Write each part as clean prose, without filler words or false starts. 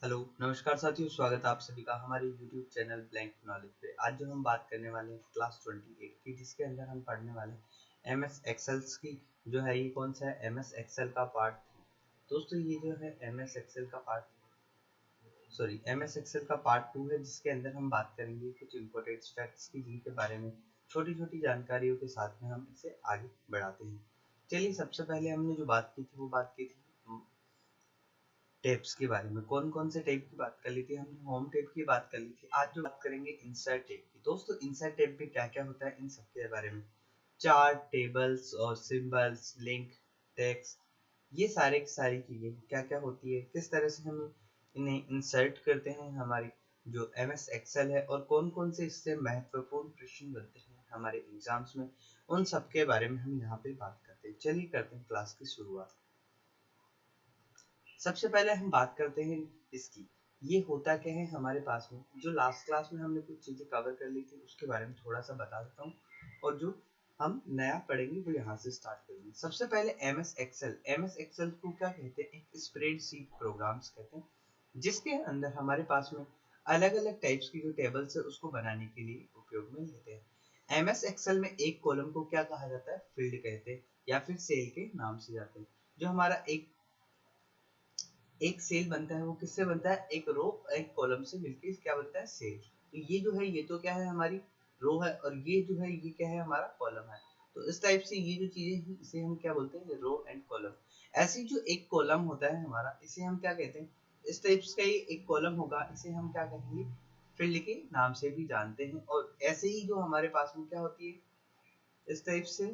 Hello नमस्कार साथियों, स्वागत है आप सभी का हमारे YouTube चैनल ब्लैंक नॉलेज पे। आज जो हम बात करने वाले हैं क्लास 28 की, जिसके अंदर हम पढ़ने वाले हैं MS एक्सेल्स की। जो है ये कौन सा है, MS एक्सेल का पार्ट 3। दोस्तों ये जो है MS एक्सेल का पार्ट 2 है, जिसके अंदर हम बात करेंगे कुछ इंपॉर्टेंट फैक्ट्स की, जिनके बारे में छोटी छोटी जानकारियों के साथ में हम इसे आगे बढ़ाते हैं। चलिए, सबसे पहले हमने जो बात की थी वो बात की थी टेप्स के बारे में। कौन कौन से टेप की बात कर ली थी हमने? होम टेप की बात कर ली थी। आज जो बात करेंगे इंसर्ट टेप की। दोस्तों इंसर्ट टेप में क्या क्या होता है, इन सब के बारे में चार्ट, टेबल्स और सिंबल्स, लिंक, टेक्स्ट, ये सारे की सारी चीजें क्या क्या होती है, किस तरह से हम इन्हें इंसर्ट करते हैं हमारी जो MS एक्सेल है, और कौन कौन से इससे महत्वपूर्ण प्रश्न बनते हैं हमारे एग्जाम्स में, उन सब के बारे में हम यहाँ पे बात करते हैं। चलिए करते हैं क्लास की शुरुआत। सबसे पहले हम बात करते हैं इसकी, ये होता क्या है हमारे पास में। जो लास्ट क्लास में हमने कुछ चीजें कवर कर ली थी, उसके बारे में थोड़ा सा बता देता हूँ, और जो हम नया पढ़ेंगे वो यहाँ से स्टार्ट करेंगे। सबसे पहले MS एक्सेल को क्या कहते हैं? एक स्प्रेडशीट प्रोग्राम्स कहते हैं, जिसके अंदर हमारे पास में अलग अलग टाइप्स की जो टेबल्स है उसको बनाने के लिए उपयोग में लेते हैं। MS एक्सेल में एक कॉलम को क्या कहा जाता है? फील्ड कहते हैं, या फिर सेल के नाम से जाते हैं। जो हमारा एक सेल बनता है वो किससे बनता है? एक रो एक कॉलम से मिलकर क्या बनता है? सेल। तो ये जो है, ये तो क्या है, हमारी रो है, और ये जो है ये क्या है? हमारा कॉलम है। तो इस टाइप से ये जो चीजें हैं इसे हम क्या बोलते हैं? Row and column. ऐसे जो एक कॉलम होता है हमारा, इसे हम क्या कहते हैं? इस टाइप का ही एक कॉलम होगा, इसे हम क्या कहेंगे? फील्ड के नाम से भी जानते हैं। और ऐसे ही जो हमारे पास में क्या होती है, इस टाइप से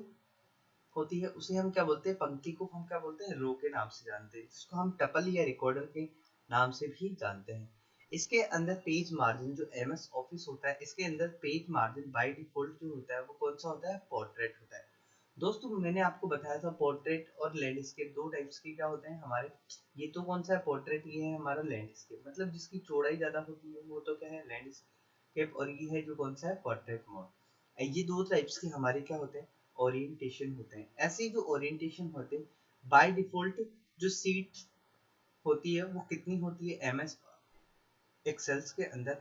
होती है, उसे हम क्या बोलते हैं? पंक्ति को हम क्या बोलते हैं? रो के नाम से जानते हैं, जिसको हम टपल या रिकॉर्डर के नाम से भी जानते हैं। इसके अंदर पेज मार्जिन, जो MS ऑफिस होता है, इसके अंदर पेज मार्जिन बाय डिफॉल्ट जो होता है वो कौन सा होता है? पोर्ट्रेट होता है। दोस्तों मैंने आपको बताया था पोर्ट्रेट और लैंडस्केप दो टाइप्स के क्या होते हैं हमारे। ये तो कौन सा है? पोर्ट्रेट। ये है हमारा लैंडस्केप, मतलब जिसकी चौड़ाई ज्यादा होती है वो तो क्या है? लैंडस्केप। और ये है जो कौन सा है? Portrait mode. ये दो टाइप्स के हमारे क्या होते हैं? ओरिएंटेशन होते हैं। ऐसे जो ओरिएंटेशन होते हैं, बाय डिफॉल्ट जो सीट होती है वो कितनी होती है MS एक्सेल्स के अंदर?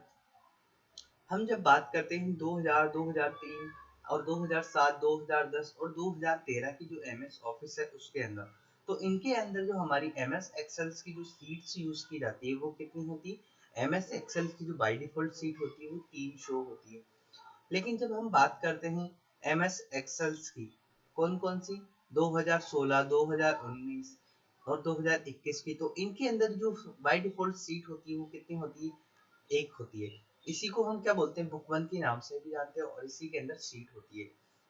हम जब बात करते हैं 2000, 2003 और 2007, 2010 और 2013 की जो MS ऑफिस है उसके अंदर, तो इनके अंदर जो हमारी MS एक्सेल्स की जो सीट्स यूज की जाती है वो कितनी होती है? MS एक्सेल की जो बाय डिफॉल्ट सीट होती है वो 3 शो होती है। लेकिन जब हम बात करते हैं MS एक्सेल्स की, कौन कौन सी? 2016, 2019 और 2021 की, तो इनके अंदर जो बाय डिफॉल्ट सीट होती है वो कितनी होती है? एक होती है। इसी को हम क्या बोलते हैं? बुक वन के नाम से भी जानते हैं, और इसी के अंदर सीट होती है।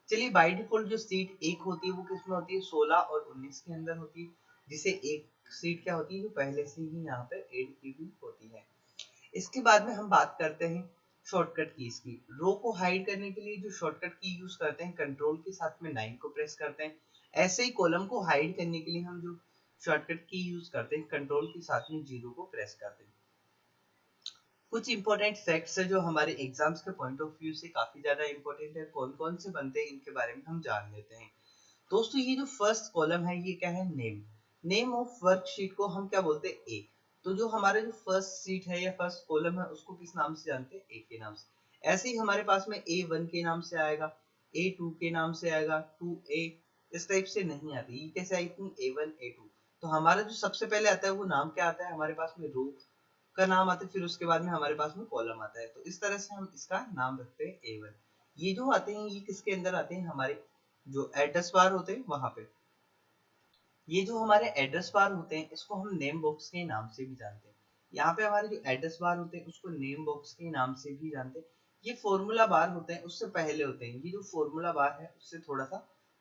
चलिए, बाय डिफॉल्ट जो सीट एक होती है वो किसमें होती है? 16 और 19 के अंदर होती है, जिसे एक सीट क्या होती है? जो पहले से ही यहाँ पे एड की हुई होती है। इसके बाद में हम बात करते हैं शॉर्टकट कीज की। रो को हाइड करने के लिए जो शॉर्टकट की यूज करते हैं, कंट्रोल के साथ में 9 को प्रेस करते हैं। ऐसे ही कॉलम को हाइड करने के लिए हम जो शॉर्टकट की यूज करते हैं, कंट्रोल के साथ में 0 को प्रेस करते हैं। कुछ इंपॉर्टेंट फैक्ट्स है जो हमारे एग्जाम्स के पॉइंट ऑफ व्यू से काफी ज्यादा इंपॉर्टेंट है। कौन कौन से बनते हैं इनके बारे में हम जान लेते हैं। दोस्तों ये जो फर्स्ट कॉलम है ये क्या है? नेम। नेम ऑफ वर्कशीट को हम क्या बोलते हैं? ए। तो जो हमारा जो फर्स्ट सीट है या फर्स्ट कॉलम है उसको किस नाम से जानते हैं? ए के नाम से। ऐसे ही हमारे पास में A1 के नाम से आएगा, A2 के नाम से आएगा, 2A, इस टाइप से नहीं आती। ये कैसे आई थी? A1, A2। तो हमारा जो सबसे पहले आता है वो नाम क्या आता है हमारे पास में? रो का नाम आता है, फिर उसके बाद में हमारे पास में कॉलम आता है। तो इस तरह से हम इसका नाम रखते हैं A1। ये जो आते हैं ये किसके अंदर आते हैं? हमारे जो एड्रेस बार होते हैं वहां पे। ये जो हमारे एड्रेस बार होते हैं इसको हम नेम बॉक्स के नाम से भी जानते हैं। यहाँ पे हमारे जो एड्रेस बार होते हैं उसको नेम बॉक्स के नाम से भी जानते हैं। ये फॉर्मूला बार होते हैं उससे पहले होते हैं। ये जो फॉर्मूला बार है उससे थोड़ा सा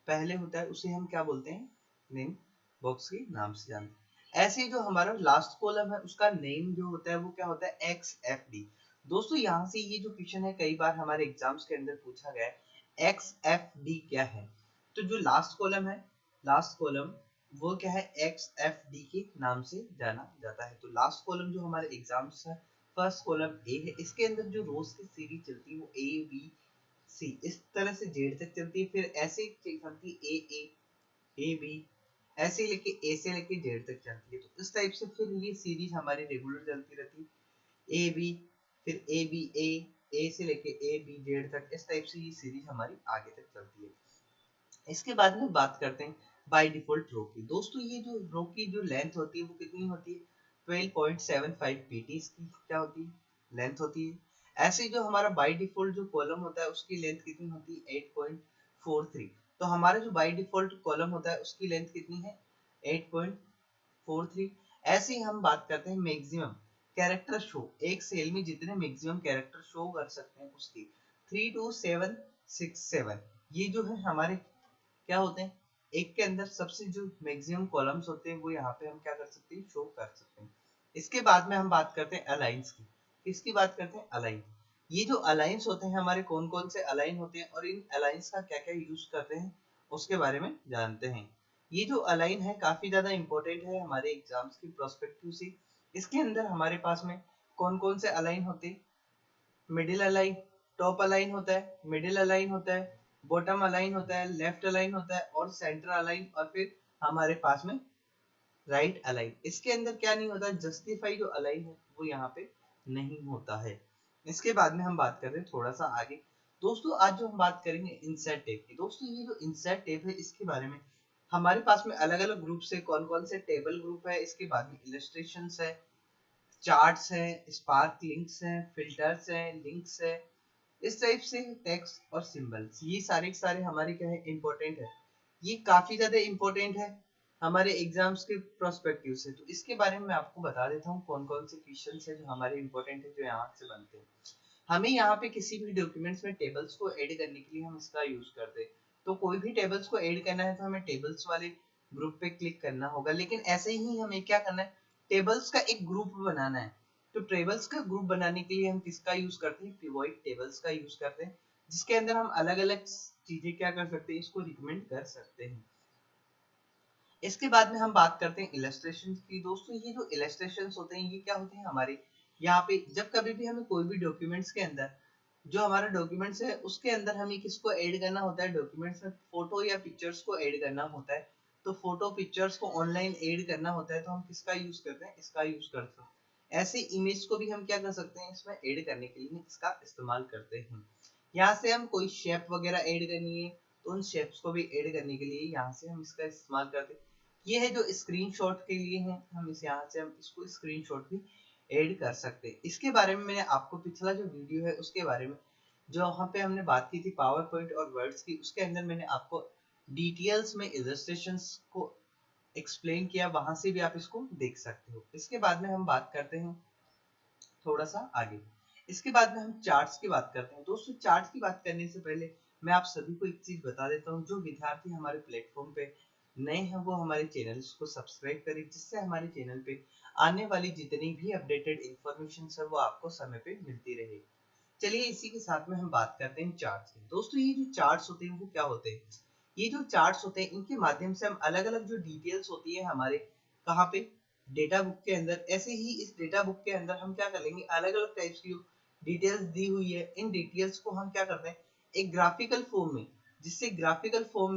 पहले होता है, उसे हम क्या बोलते हैं? नेम बॉक्स के नाम से जानते हैं। ऐसे ही जो हमारा लास्ट कॉलम है उसका नेम जो होता है वो क्या होता है? XFD। दोस्तों यहाँ से ये जो क्वेश्चन है कई बार हमारे एग्जाम्स के अंदर पूछा गया है, XFD क्या है? तो जो लास्ट कॉलम है, लास्ट कॉलम वो क्या है? XFD के नाम से जाना जाता है। तो लास्ट कॉलम जो हमारे एग्जाम्स है, फर्स्ट कॉलम ए है, इसके अंदर जो रोज की सीरीज चलती है वो ABC इस तरह से जेड तक चलती है। फिर ऐसे चलती है AA, AB, ऐसे लेके ए से लेके जेड तक चलती है। तो इस टाइप से फिर ये सीरीज हमारी रेगुलर चलती रहती है, ए बी, फिर ए बी ए से लेके ए बी जेड तक, इस टाइप से ये सीरीज हमारी आगे तक चलती है। इसके बाद में बात करते हैं बाय डिफॉल्ट रो की। दोस्तों ये जो रो की जो लेंथ होती है वो कितनी होती है, 12.75 पीटी इसकी क्या होती है, लेंथ होती है। ऐसे जो हमारा बाय डिफॉल्ट जो कॉलम होता है उसकी लेंथ कितनी होती है, 8.43। तो हमारा जो बाय डिफॉल्ट कॉलम होता है उसकी लेंथ कितनी है, 8.43। ऐसे ही हम बात करते हैं मैक्सिमम कैरेक्टर शो, एक सेल में जितने मैक्सिमम कैरेक्टर शो कर सकते हैं उसकी, 32767। ये जो है हमारे क्या होते हैं, एक के अंदर सबसे जो मैक्सिमम कॉलम्स होते हैं वो यहाँ पे हम क्या कर सकते हैं, शो कर सकते हैं। इसके बाद में हम बात करते हैं अलाइंस की। किसकी बात करते हैं, अलाइन। ये जो अलाइंस होते हैं हमारे कौन कौन से अलाइन होते हैं और इन अलाइंस का क्या क्या यूज करते हैं उसके बारे में जानते हैं। ये जो अलाइन है काफी ज्यादा इंपॉर्टेंट है हमारे एग्जाम्स की प्रोस्पेक्टिव से। इसके अंदर हमारे पास में कौन कौन से अलाइन होते हैं, मिडिल अलाइन, टॉप अलाइन होता है, मिडिल अलाइन होता है, बॉटम अलाइन होता है, लेफ्ट अलाइन होता है और सेंटर अलाइन, और फिर हमारे पास में राइट अलाइन। इसके अंदर क्या नहीं होता, जस्टिफाई जो अलाइन है वो यहाँ पे नहीं होता है। इसके बाद में हम बात कर रहे हैं थोड़ा सा आगे। दोस्तों आज जो हम बात करेंगे इंसर्ट टैब की। दोस्तों ये जो इंसर्ट टैब है इसके बारे में हमारे पास में अलग अलग ग्रुप से कौन कौन से टेबल ग्रुप है, इसके बाद में इलस्ट्रेशंस है, चार्ट्स है, स्पार्क लिंक्स है, फिल्टर्स है, लिंक्स है, इस टाइप से टेक्स्ट और सिंबल्स, ये सारे के सारे हमारे क्या है, इंपॉर्टेंट है। ये काफी ज्यादा इंपॉर्टेंट है हमारे एग्जाम्स के प्रोस्पेक्टिव से। तो इसके बारे में मैं आपको बता देता हूँ कौन कौन से क्वेश्चंस है जो हमारे इंपॉर्टेंट है, जो यहाँ से बनते हैं। हमें यहाँ पे किसी भी डॉक्यूमेंट्स में टेबल्स को ऐड करने के लिए हम इसका यूज करते हैं। तो कोई भी टेबल्स को ऐड करना है तो हमें टेबल्स वाले ग्रुप पे क्लिक करना होगा। लेकिन ऐसे ही हमें क्या करना है, टेबल्स का एक ग्रुप बनाना है। तो टेबल्स का ग्रुप बनाने के लिए हम किसका यूज करते हैं, पिवोट टेबल्स का यूज करते हैं, जिसके अंदर हम अलग अलग चीजें क्या कर सकते हैं, इसको रिकमेंड कर सकते हैं। इसके बाद में हम बात करते हैं इलस्ट्रेशन की। दोस्तों ये जो इलस्ट्रेशन होते हैं ये क्या होते हैं हमारे यहाँ पे, जब कभी भी हमें कोई भी डॉक्यूमेंट्स के अंदर, जो हमारा डॉक्यूमेंट्स है उसके अंदर हमें किसको ऐड करना होता है, डॉक्यूमेंट्स में फोटो या पिक्चर्स को ऐड करना होता है। तो फोटो पिक्चर्स को ऑनलाइन ऐड करना होता है तो हम किसका यूज करते हैं, इसका यूज करते हैं। ऐसे इमेज को भी हम क्या कर सकते हैं, इसमें ऐड करने के लिए इसका इस्तेमाल करते हैं। यहाँ से हम कोई शेप वगैरह ऐड करनी है तो उन शेप्स को भी ऐड करने के लिए यहाँ से हम इसका इस्तेमाल करते हैं। ये है जो स्क्रीनशॉट के लिए है, हम इस यहाँ से हम इसको स्क्रीनशॉट भी ऐड कर सकते हैं। इसके बारे में मैंने आपको पिछला जो वीडियो है उसके बारे में, जो वहाँ पे हमने बात की थी पावर पॉइंट और वर्ड्स की, उसके अंदर मैंने आपको डिटेल्स में इलस्ट्रेशंस को एक्सप्लेन किया, वहां से भी आप इसको देख सकते हो। इसके बाद में हम बात करते हैं थोड़ा सा आगे। इसके बाद में हम चार्ट्स की बात करते हैं। दोस्तों चार्ट्स की बात करने से पहले मैं आप सभी को एक चीज बता देता हूँ, जो विद्यार्थी हमारे प्लेटफॉर्म पे नए हैं वो हमारे चैनल्स को सब्सक्राइब करें, जिससे हमारे चैनल पे आने वाली जितनी भी अपडेटेड इंफॉर्मेशन है वो आपको समय पे मिलती रहे। चलिए इसी के साथ में हम बात करते हैं चार्ट्स की। दोस्तों ये जो चार्ट्स होते हैं वो क्या होते हैं, ये जो चार्ट्स होते हैं इनके माध्यम से हम अलग अलग जो डिटेल्स होती है हमारे कहाँ पे, डेटा बुक के अंदर। ऐसे ही इस डेटा बुक के अंदर हम क्या करेंगे, अलग अलग टाइप्स की डिटेल्स दी हुई है, इन डिटेल्स को हम क्या करते हैं एक ग्राफिकल फॉर्म में, जिससे ग्राफिकल फॉर्म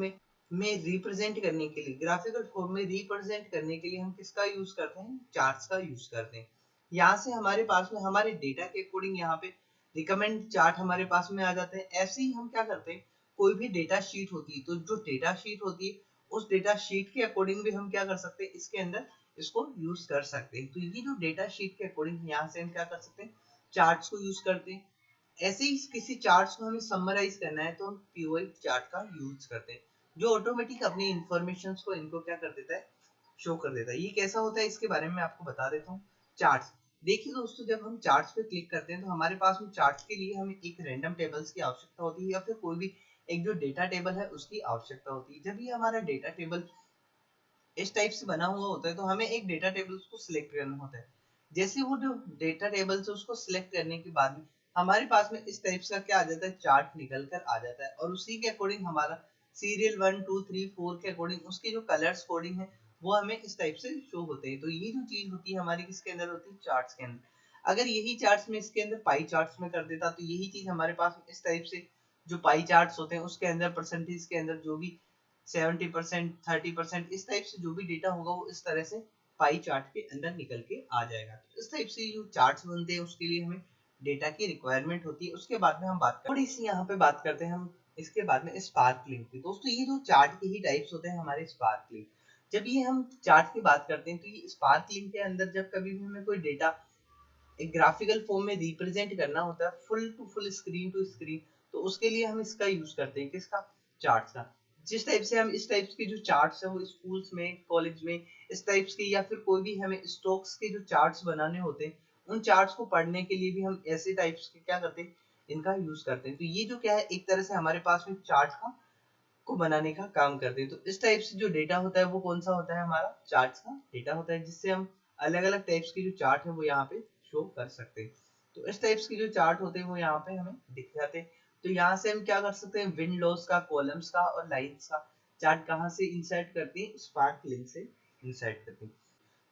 में रिप्रेजेंट करने के लिए, ग्राफिकल फॉर्म में रिप्रेजेंट करने के लिए हम किसका यूज करते हैं, चार्ट्स का यूज करते हैं। यहाँ से हमारे पास में हमारे डेटा के अकॉर्डिंग यहाँ पे रिकमेंड चार्ट हमारे पास में आ जाते हैं। ऐसे ही हम क्या करते हैं, कोई भी डेटा शीट होती है तो जो डेटा शीट होती है उस डेटा शीट के अकॉर्डिंग भी हम क्या कर सकते हैं, इसके अंदर इसको यूज कर सकते हैं। तो ये जो डेटा शीट के अकॉर्डिंग यहाँ से हम क्या कर सकते हैं, चार्ट्स को यूज करते हैं। ऐसे ही किसी चार्ट्स को हमें समराइज करना है तो हम पीओआई चार्ट का यूज करते हैं, जो ऑटोमेटिक अपनी इंफॉर्मेशन को इनको क्या कर देता है, शो कर देता है। ये कैसा होता है इसके बारे में मैं आपको बता देता हूँ। चार्ट्स, देखिए दोस्तों जब हम चार्ट्स पे क्लिक करते हैं तो हमारे पास में चार्ट्स के लिए हमें एक रैंडम टेबल्स की आवश्यकता होती है या फिर कोई भी एक जो डेटा टेबल है उसकी आवश्यकता होती है। जब ये हमारा डेटा टेबल इस टाइप से बना हुआ होता है तो हमें एक डेटा टेबल को सिलेक्ट करना होता है। जैसे वो जो डेटा टेबल है उसको सिलेक्ट करने के बाद में हमारे पास में इस टाइप का क्या आ जाता है, चार्ट निकल कर आ जाता है और उसी के अकॉर्डिंग हमारा सीरियल 1 2 3 4 के अकॉर्डिंग उसके जो कलर्स कोडिंग है वो हमें इस टाइप से शो होते हैं। तो ये जो चीज होती है हमारी किसके अंदर होती है, चार्ट्स के अंदर। अगर यही चार्ट्स में इसके अंदर पाई चार्ट्स में कर देता तो यही चीज हमारे पास इस टाइप से जो पाई चार्ट्स होते हैं उसके अंदर परसेंटेज के अंदर जो भी 70%, 30%, इस टाइप से जो भी डेटा होगा वो इस तरह से पाई चार्ट के अंदर निकल के आ जाएगा। तो इस टाइप से जो चार्ट्स बनते हैं उसके लिए हमें डेटा की रिक्वायरमेंट होती है। उसके बाद में हम बात थोड़ी सी यहाँ पे बात करते हैं हम इसके बाद में स्पार्कलिंग की। दोस्तों ये जो चार्ट के ही टाइप्स होते हैं हमारे स्पार्कलिंग, जब ये हम चार्ट की बात करते हैं तो ये स्पार्कलिंग के अंदर जब कभी भी हमें कोई डेटा एक ग्राफिकल फॉर्म में रिप्रेजेंट करना होता है full to full, screen to screen, तो उसके लिए हम इसका यूज करते हैं, किसका, चार्ट्स का। जिस टाइप से हम इस टाइप के जो चार्ट्स है वो स्कूल्स में, कॉलेज में इस टाइप के, या फिर कोई भी हमें स्टॉक्स के जो चार्ट्स बनाने होते हैं उन चार्ट्स को पढ़ने के लिए भी हम ऐसे टाइप्स के क्या करते हैं, इनका यूज करते हैं। तो ये जो क्या है एक तरह से हमारे पास में चार्ट का को बनाने का काम करते हैं। तो इस टाइप से जो डेटा होता है वो कौन सा होता है, हमारा चार्ट्स का डेटा होता है, जिससे हम अलग अलग टाइप्स की जो चार्ट है वो यहाँ पे शो कर सकते हैं। तो इस टाइप्स की जो चार्ट होते हैं वो यहाँ पे हमें दिख जाते हैं। तो यहाँ से हम क्या कर सकते हैं, विन लॉस का, कॉलम्स का और लाइन्स का चार्ट कहाँ से इंसर्ट करते हैं, स्पार्क लिंक से इंसर्ट करते हैं।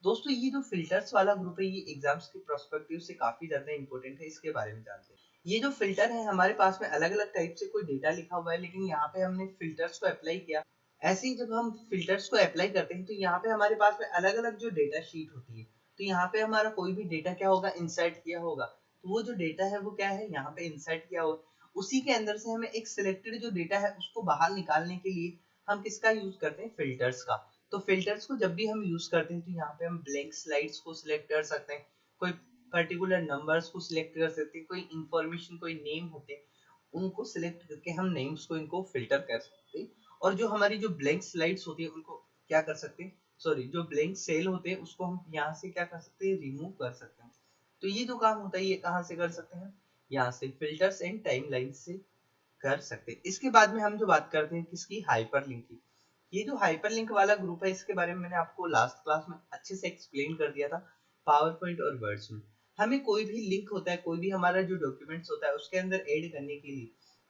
दोस्तों ये जो फिल्टर्स वाला ग्रुप है ये एग्जाम्स के पर्सपेक्टिव से काफी ज्यादा इंपॉर्टेंट है, इसके बारे में जानते हैं। ये जो फिल्टर है हमारे पास में अलग अलग टाइप से कोई डेटा लिखा हुआ है, लेकिन यहाँ पे हमने फिल्टर्स को अप्लाई किया। ऐसे ही जब हम फिल्टर्स को अप्लाई करते हैं तो यहाँ पे हमारे पास में अलग अलग जो डेटा शीट होती है, तो यहाँ पे हमारा कोई भी डेटा क्या होगा, इंसर्ट किया होगा। तो वो जो डेटा है वो क्या है, यहाँ पे इंसर्ट किया होगा, उसी के अंदर से हमें एक सिलेक्टेड जो डेटा है उसको बाहर निकालने के लिए हम किसका यूज करते हैं, फिल्टर्स का। तो फिल्टर्स को जब भी हम यूज करते हैं तो यहाँ पे हम ब्लैंक स्लाइड्स को सिलेक्ट कर सकते हैं, कोई पर्टिकुलर नंबर्स को सिलेक्ट कर सकते हैं, कोई इंफॉर्मेशन, कोई नेम होते हैं उनको सिलेक्ट करके हम नेम्स को इनको फिल्टर कर सकते हैं। और जो हमारी जो ब्लैंक स्लाइड्स होती है उनको क्या कर सकते हैं, सॉरी जो ब्लैंक सेल होते हैं उसको हम यहाँ से क्या कर सकते हैं, रिमूव कर सकते हैं। तो ये जो काम होता है ये कहाँ से कर सकते हैं, यहाँ से फिल्टर्स एंड टाइमलाइन से कर सकते हैं। इसके बाद में हम जो बात करते हैं किसकी, हाइपरलिंक की। ये जो हाइपरलिंक वाला ग्रुप है इसके बारे में मैंने आपको लास्ट क्लास में अच्छे से एक्सप्लेन कर दिया था पावर पॉइंट और वर्ड्स में। हमें कोई भी लिंक होता है, कोई भी हमारा जो डॉक्यूमेंट्स होता है उसके अंदर ऐड करने के लिए,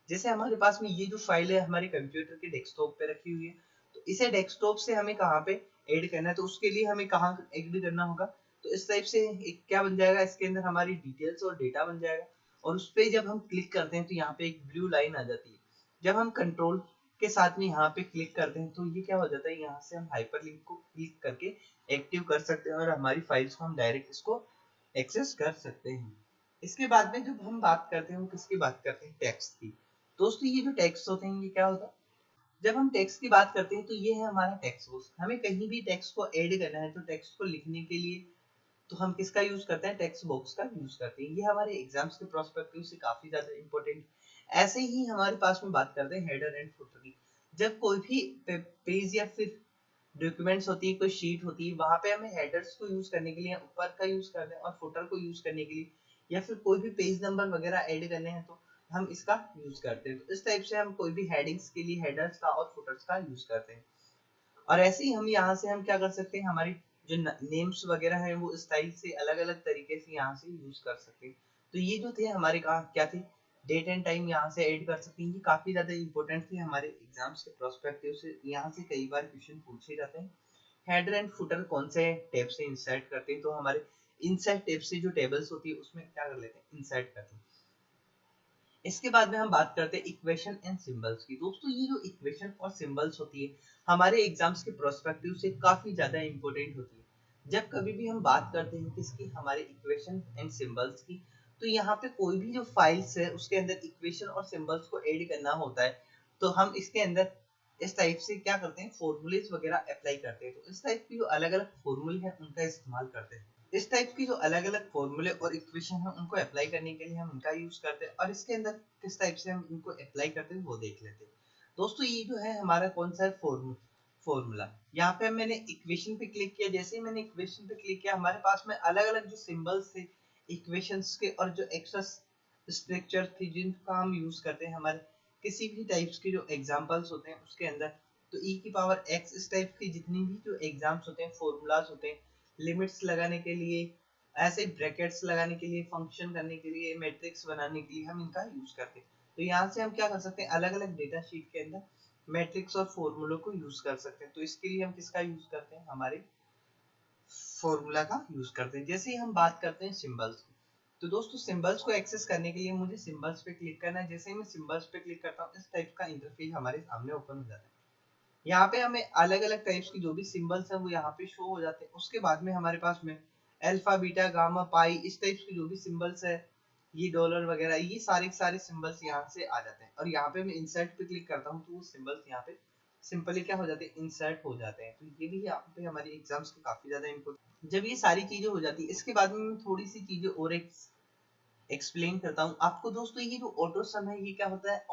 जैसे हमारे पास में ये जो फाइल है हमारे कंप्यूटर के डेस्कटॉप पे रखी हुई है, तो इसे डेस्कटॉप से हमें कहाँ पे ऐड करना है, तो उसके लिए हमें कहाँ ऐड करना होगा, तो इस टाइप से एक क्या बन जाएगा, इसके अंदर हमारी डिटेल्स और डेटा बन जाएगा। और उस पर जब हम क्लिक करते हैं तो यहाँ पे एक ब्लू लाइन आ जाती है। जब हम कंट्रोल के साथ में यहाँ पे क्लिक करते हैं तो ये क्या हो जाता है, यहाँ से हम हाइपरलिंक को क्लिक करके एक्टिव कर सकते हैं और हमारी फाइल्स को हम डायरेक्ट इसको एक्सेस कर सकते हैं। इसके बाद में जब हम बात करते हैं वो किसकी बात करते हैं, टेक्स्ट की। दोस्तों ये जो टेक्स्ट होते हैं ये क्या होता है, जब हम टेक्स्ट की बात करते हैं तो ये है हमारा टेक्स्ट बॉक्स। हमें कहीं भी टेक्स्ट को ऐड करना है तो टेक्स्ट को लिखने के लिए तो हम किसका यूज करते हैं, टेक्स्ट बॉक्स का यूज करते हैं। ये हमारे एग्जाम्स के प्रोस्पेक्टिव से काफी ज्यादा इंपॉर्टेंट। ऐसे ही हमारे पास में बात करते हैं हेडर एंड फुटर की। जब कोई भी पेज या फिर डॉक्यूमेंट्स होती है, कोई शीट होती है, वहां पे हमें हेडर्स को यूज करने के लिए ऊपर का यूज करते हैं और फुटर को यूज करने के लिए या फिर कोई भी पेज नंबर वगैरह ऐड करने हैं तो हम इसका यूज करते हैं। तो इस टाइप से हम कोई भी हेडिंग्स के लिए हेडर्स का और फुटर्स का यूज करते हैं। और ऐसे ही हम यहाँ से हम क्या कर सकते हैं, हमारी जो नेम्स वगैरह है वो स्टाइल से अलग अलग तरीके से यहाँ से यूज कर सकते हैं। तो ये जो थे हमारे कहा क्या थे, डेट एंड टाइम यहाँ से ऐड कर सकते हैं। ये काफी ज्यादा इंपॉर्टेंट थे हमारे एग्जाम्स के प्रोस्पेक्टिव से, यहाँ से कई बार क्वेश्चन पूछे जाते हैं। हेडर एंड फुटर कौन से टैब से इंसर्ट करते हैं, तो हमारे इंसर्ट टैब से जो टेबल्स होती है उसमें क्या कर लेते हैं, इंसर्ट करते हैं। इसके बाद में हम बात करते हैं इक्वेशन एंड सिंबल्स की। दोस्तों ये जो इक्वेशन और सिंबल्स होती है हमारे एग्जाम्स के प्रोस्पेक्टिव से काफी ज्यादा इंपॉर्टेंट होती है। जब कभी भी हम बात करते हैं किसकी, हमारे इक्वेशन एंड सिंबल्स की, तो यहाँ पे कोई भी जो फाइल्स है उसके अंदर इक्वेशन और सिंबल्स को ऐड करना होता है, तो हम इसके अंदर इस टाइप से क्या करते हैं, फॉर्मूलेस वगैरह अप्लाई करते हैं। तो इस टाइप की जो अलग अलग फॉर्मूले हैं उनका इस्तेमाल करते हैं। इस टाइप की जो अलग अलग फॉर्मूले और इक्वेशन है उनको अप्लाई करने के लिए हम इनका यूज करते हैं, और इसके अंदर किस टाइप से हम इनको अप्लाई करते हैं वो देख लेते हैं। दोस्तों ये जो है हमारा कौन सा है, फॉर्मूला। यहाँ पे मैंने इक्वेशन पे क्लिक किया, जैसे ही मैंने इक्वेशन पे क्लिक किया हमारे पास में अलग अलग जो सिंबल्स थे इक्वेशंस के और जो एक्स्ट्रा स्ट्रक्चर थे जिनका हम यूज करते हैं हमारे किसी भी टाइप्स के जो एग्जांपल्स होते हैं उसके अंदर। तो e की पावर x इस टाइप की जितनी भी जो एग्जाम्स होते हैं, फॉर्मूलाज होते हैं, लिमिट्स लगाने के लिए, ऐसे ब्रैकेट्स लगाने के लिए, फंक्शन करने के लिए, मैट्रिक्स बनाने के लिए हम इनका यूज करते हैं। तो यहाँ से हम क्या कर सकते हैं, अलग अलग डेटा शीट के अंदर मैट्रिक्स और फॉर्मूलों को यूज कर सकते हैं। तो इसके लिए हम किसका यूज करते हैं, हमारे फॉर्मूला का यूज करते हैं। जैसे ही हम बात करते हैं सिंबल्स की, तो दोस्तों सिंबल्स को एक्सेस करने के लिए मुझे सिंबल्स पे क्लिक करना है। जैसे ही मैं सिंबल्स पे क्लिक करता हूँ इस टाइप का इंटरफेस हमारे सामने ओपन हो जाता है। यहाँ पे हमें अलग अलग टाइप्स की जो भी सिंबल्स हैं वो यहाँ पे शो हो जाते हैं। उसके बाद में हमारे पास में अल्फा बीटा गामा पाई इस टाइप्स की जो भी सिंबल्स है, ये डॉलर वगैरह, ये सारे सारे सिंबल्स यहाँ से आ जाते हैं। और यहाँ पे मैं इंसर्ट पे क्लिक करता हूँ तो वो सिंबल्स यहाँ पे सिंपली क्या हो जाते हैं, इंसर्ट हो जाते हैं। तो ये भी यहाँ पे हमारी एग्जाम्स के काफी ज्यादा इम्पोर्टेंट। जब ये सारी चीजें हो जाती है, इसके बाद में मैं थोड़ी सी चीजें और एक्सप्लेन करता हूँ आपको। दोस्तों ये जो ऑटो सम है ये क्या होता है,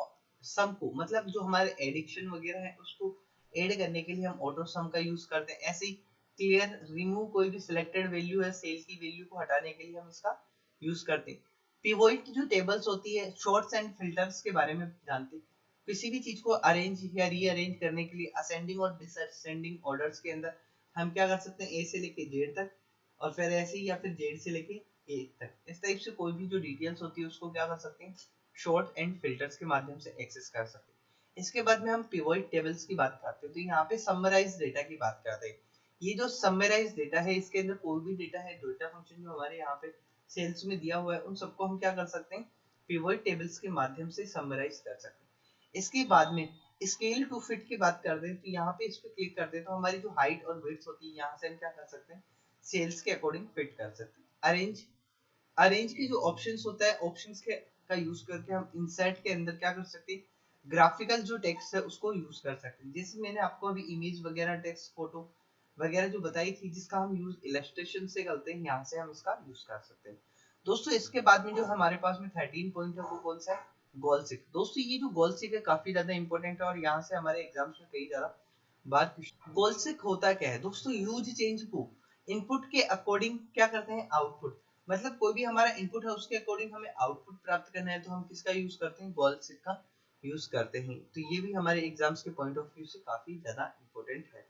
सम को मतलब जो हमारे एडिक्शन वगैरह है उसको ऐड करने के लिए हम ऑटो सम का यूज करते हैं। ऐसे ही क्लियर रिमूव कोई भी सिलेक्टेड वैल्यू है, सेल की वैल्यू को हटाने के लिए हम इसका यूज करते हैं। पिवोट की जो टेबल्स होती है, शॉर्ट्स एंड फिल्टर्स के बारे में जानते हैं। किसी भी चीज को अरेंज या रीअरेंज करने के लिए असेंडिंग और डिसअसेंडिंग ऑर्डर्स के अंदर हम क्या कर सकते हैं, ए से लेके जेड तक, और फिर ऐसे ही या फिर जेड से लेके ए तक, इस टाइप से कोई भी जो डिटेल्स होती है उसको क्या कर सकते हैं, शॉर्ट एंड फिल्टर्स के माध्यम से एक्सेस कर सकते हैं। इसके बाद में हम पिवोट टेबल्स की बात करते हैं, तो यहाँ पे समराइज डेटा की बात करते हैं। ये जो समराइज डेटा है इसके अंदर कोई भी डेटा है, डेटा फंक्शन जो हमारे यहाँ पे सेल्स में दिया हुआ है उन सबको हम क्या कर सकते हैं, पिवोट टेबल्स के माध्यम से समराइज कर सकते हैं। इसके बाद में स्केल टू फिट की बात करते हैं, तो यहाँ पे इस पे क्लिक करते हैं तो हमारी जो हाइट और विड्थ होती है यहाँ से हम क्या कर सकते हैं, सेल्स के अकॉर्डिंग फिट कर सकते हैं। अरेंज, अरेंज के जो ऑप्शंस होता है, ऑप्शंस के का यूज करके हम इंसर्ट के अंदर क्या कर सकते हैं, ग्राफिकल जो टेक्स्ट है उसको यूज कर सकते हैं। जैसे मैंने आपको अभी इमेज वगैरह, टेक्स्ट, फोटो वगैरह जो बताई थी जिसका हम यूज इलस्ट्रेशन से करते हैं, यहाँ से हम इसका यूज कर सकते हैं। दोस्तों इसके बाद में जो हमारे पास में 13 पॉइंट है वो कौन सा है, गोल सिक। दोस्तों ये जो गोल सिक है काफी ज्यादा इंपॉर्टेंट है और यहाँ से हमारे एग्जाम्स में कई ज्यादा बात। गोल सिक होता क्या है दोस्तों, यूज चेंज को इनपुट के अकॉर्डिंग क्या करते हैं, आउटपुट, मतलब कोई भी हमारा इनपुट है उसके अकॉर्डिंग हमें आउटपुट प्राप्त करना है तो हम किसका यूज करते हैं, गोल सिक का यूज करते हैं। तो ये भी हमारे एग्जाम्स के पॉइंट ऑफ व्यू से काफी ज्यादा इंपॉर्टेंट है।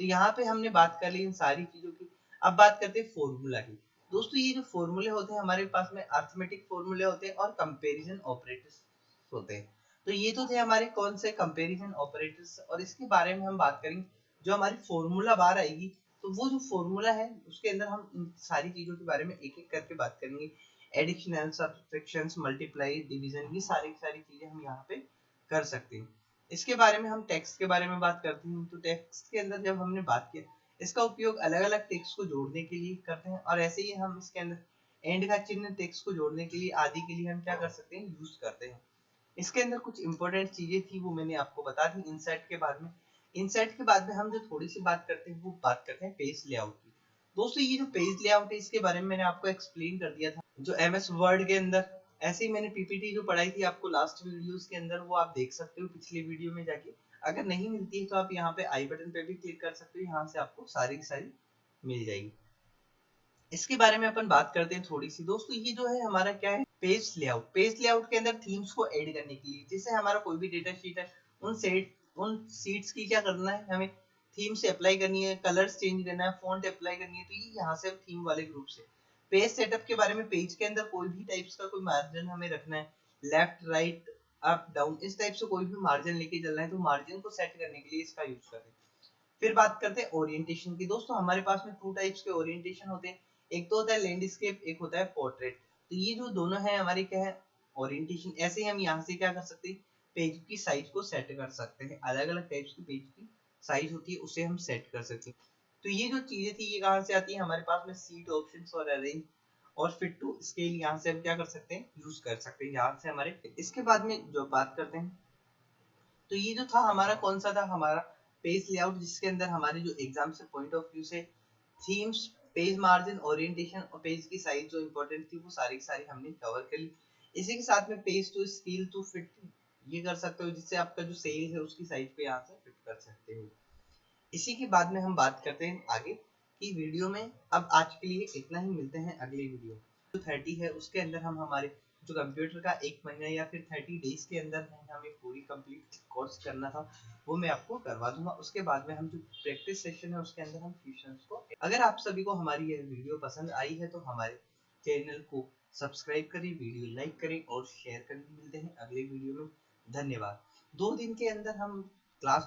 तो यहाँ पे हमने बात कर ली इन सारी चीजों की। अब बात करते हैं फॉर्मूला की। दोस्तों ये जो फॉर्मूले होते हैं हमारे पास में अर्थमेटिक फॉर्मूले होते हैं और कंपैरिजन ऑपरेटर्स होते हैं। तो ये तो थे हमारे कौन से कंपैरिजन ऑपरेटर्स, और इसके बारे में हम बात करेंगे जो हमारी फॉर्मूला बार आएगी तो वो जो फॉर्मूला है उसके अंदर हम इन सारी चीजों के बारे में एक एक करके बात करेंगे। एडिशन, सब्ट्रैक्शन, मल्टीप्लाई, डिवीजन, ये सारी सारी चीजें हम यहाँ पे कर सकते हैं। इसके बारे में हम टेक्स्ट के बारे में बात करते हैं। तो टेक्स्ट के अंदर जब हमने बात किया, इसका उपयोग अलग अलग टेक्स्ट को जोड़ने के लिए करते हैं, और ऐसे ही हम इसके अंदर एंड का चिन्ह टेक्स्ट को जोड़ने के लिए आदि के लिए हम क्या कर सकते हैं, यूज करते हैं। इसके अंदर कुछ इंपॉर्टेंट चीजें थी वो मैंने आपको बता दी इंसर्ट के बाद में। इंसर्ट के बाद में हम जो थोड़ी सी बात करते हैं वो बात करते हैं पेज लेआउट की। दोस्तों ये जो पेज लेआउट है इसके बारे में मैंने आपको एक्सप्लेन कर दिया था जो एमएस वर्ड के अंदर। ऐसे ही मैंने पीपीटी जो पढ़ाई थी आपको लास्ट वीडियोस के अंदर, वो आप देख सकते हो पिछले वीडियो में जाके। अगर नहीं मिलती है तो आप यहाँ पे आई बटन पे भी क्लिक कर सकते हो, यहाँ से आपको सारी की सारी मिल जाएगी। इसके बारे में अपन बात करते हैं थोड़ी सी। दोस्तों ये जो है हमारा क्या है, पेज लेआउट। पेज लेआउट के अंदर थीम्स को ऐड करने के लिए, जैसे हमारा कोई भी डेटा शीट है उन सीट्स की क्या करना है, हमें थीम से अप्लाई करनी है, कलर्स चेंज करना है, फॉन्ट अप्लाई करनी है, तो ये यहाँ से थीम वाले ग्रुप से। पेज सेटअप के बारे में, पेज के अंदर कोई भी टाइप्स का कोई मार्जिन हमें रखना है, लेफ्ट राइट अप डाउन इस टाइप से कोई भी मार्जिन लेके चलना है तो मार्जिन को सेट करने के लिए इसका यूज करते हैं। फिर बात करते हैं ओरिएंटेशन की। दोस्तों हमारे पास में टू टाइप्स के ओरिएंटेशन होते हैं, एक तो होता है लैंडस्केप, एक होता है पोर्ट्रेट। तो ये जो दोनों है हमारे क्या है, ओरिएंटेशन। ऐसे ही हम यहाँ से क्या कर सकते हैं, पेज की साइज को सेट कर सकते हैं। अलग अलग टाइप्स की पेज की साइज होती है उसे हम सेट कर सकते हैं। तो ये जो चीजें थी ये कहाँ से आती है, हमारे पास में सीट ऑप्शंस और अरेंज और फिट टू स्केल, यहाँ से हम क्या कर सकते हैं, यूज कर सकते हैं यहाँ से हमारे। इसके बाद में जो बात करते हैं, तो ये जो था हमारा कौन सा था, हमारा पेज लेआउट, जिसके अंदर हमारे जो एग्जाम से पॉइंट ऑफ व्यू से थीम्स, पेज मार्जिन, ओरिएंटेशन और पेज की साइज जो इंपॉर्टेंट थी वो सारी की सारी हमने कवर कर ली। इसी के साथ में page to scale to fit ये कर सकते हो, जिससे आपका जो सेल है उसकी साइज पे यहाँ से फिट कर सकते हो। इसी के बाद में हम बात करते हैं आगे की वीडियो में। अब आज के लिए इतना ही, मिलते हैं अगले वीडियो। जो 30 है उसके अंदर हम हमारे जो कंप्यूटर का एक महीना या फिर 30 डेज के अंदर हमें पूरी कंप्लीट कोर्स करना था वो मैं आपको करवा दूंगा। उसके बाद में हम जो प्रैक्टिस सेशन है उसके अंदर हम क्वेश्चंस को, अगर आप सभी को हमारी ये वीडियो पसंद आई है तो हमारे चैनल को सब्सक्राइब करें, वीडियो लाइक करें और शेयर करें। मिलते हैं अगले वीडियो में, धन्यवाद। 2 दिन के अंदर हम क्लास